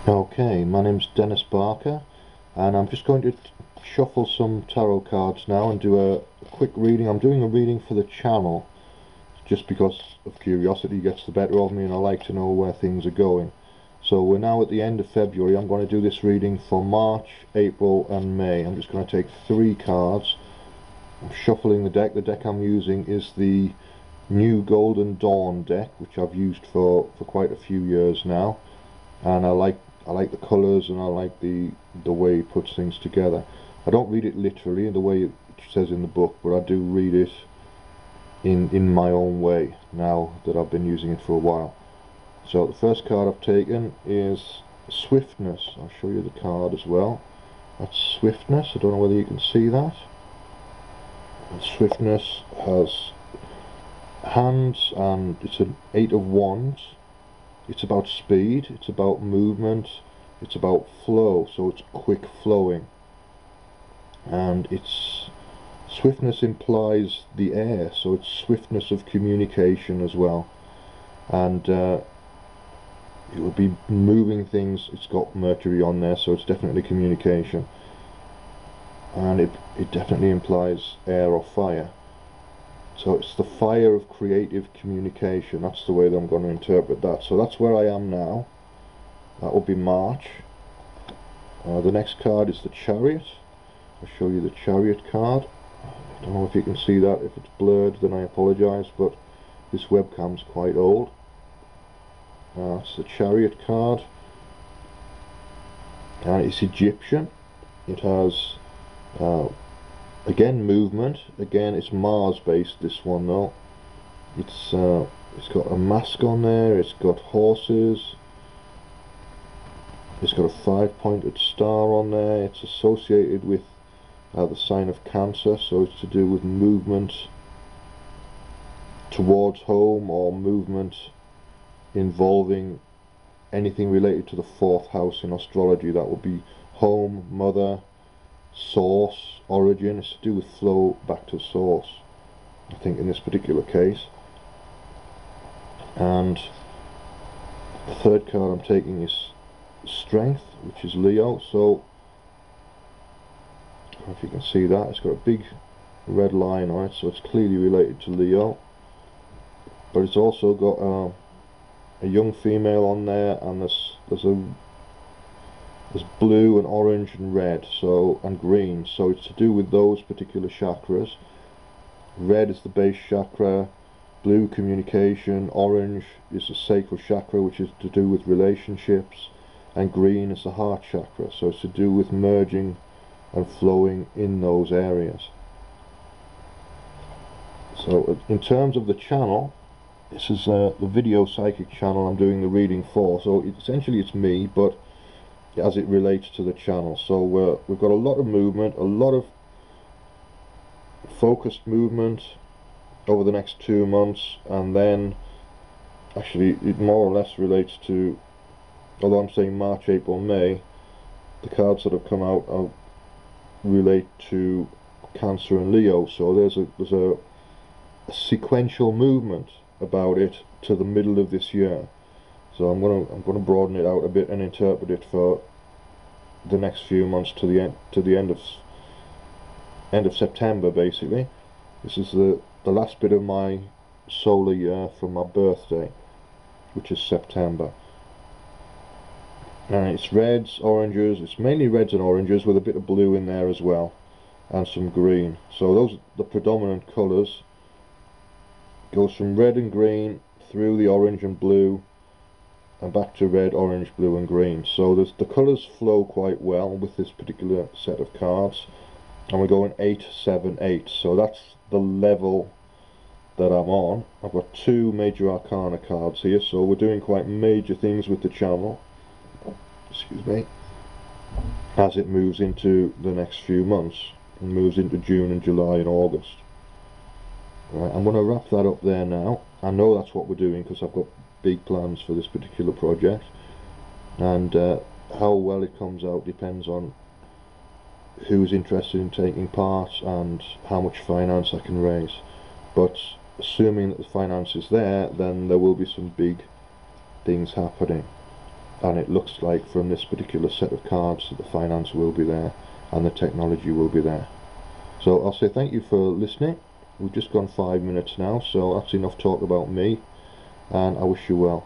Okay, my name's Dennis Barker, and I'm just going to shuffle some tarot cards now and do a quick reading. I'm doing a reading for the channel just because of curiosity gets the better of me, and I like to know where things are going. So we're now at the end of February. I'm going to do this reading for March, April and May. I'm just going to take 3 cards. I'm shuffling the deck. The deck I'm using is the new Golden Dawn deck, which I've used for quite a few years now, and I like the colours, and I like the way it puts things together. I don't read it literally in the way it says in the book, but I do read it in my own way now that I've been using it for a while. So the first card I've taken is Swiftness. I'll show you the card as well. That's Swiftness. I don't know whether you can see that. And Swiftness has hands, and it's an 8 of Wands. It's about speed, it's about movement, it's about flow, so it's quick flowing. And its swiftness implies the air, so it's swiftness of communication as well. And it will be moving things. It's got Mercury on there, so it's definitely communication. And it definitely implies air or fire. So it's the fire of creative communication. That's the way that I'm going to interpret that. So that's where I am now. That will be March. The next card is the Chariot. I'll show you the Chariot card. I don't know if you can see that. If it's blurred, then I apologise, but this webcam's quite old. It's the Chariot card. It's Egyptian. It has again movement. Again, it's Mars based, this one though. It's got a mask on there, it's got horses, it's got a 5-pointed star on there. It's associated with the sign of Cancer, so it's to do with movement towards home, or movement involving anything related to the 4th house in astrology. That would be home, mother, source, origin. It's to do with flow back to source, I think, in this particular case. And the third card I'm taking is Strength, which is Leo. So I don't know if you can see that, it's got a big red line on it, so it's clearly related to Leo. But it's also got a young female on there, and there's blue and orange and red, so, and green, so it's to do with those particular chakras. Red is the base chakra, blue communication, orange is the sacral chakra, which is to do with relationships, and green is the heart chakra, so it's to do with merging and flowing in those areas. So in terms of the channel, this is the Video Psychic channel I'm doing the reading for, so essentially it's me, but as it relates to the channel. So we've got a lot of movement, a lot of focused movement over the next 2 months, and then actually it more or less relates to, although I'm saying March, April, May, the cards that have come out relate to Cancer and Leo, so there's a sequential movement about it to the middle of this year. So I'm gonna broaden it out a bit and interpret it for the next few months to the end of September, basically. This is the last bit of my solar year from my birthday, which is September. And it's reds, oranges. It's mainly reds and oranges with a bit of blue in there as well, and some green. So those are the predominant colours. Goes from red and green through the orange and blue, and back to red, orange, blue and green. So the colours flow quite well with this particular set of cards, and we're going 8, 7, 8, so that's the level that I'm on. I've got 2 major arcana cards here, so we're doing quite major things with the channel, excuse me, as it moves into the next few months and moves into June and July and August. Right, I'm going to wrap that up there now. I know that's what we're doing because I've got big plans for this particular project, and how well it comes out depends on who's interested in taking part and how much finance I can raise. But assuming that the finance is there, then there will be some big things happening. and it looks like from this particular set of cards that the finance will be there and the technology will be there. So I'll say thank you for listening. We've just gone 5 minutes now, so that's enough talk about me, and I wish you well.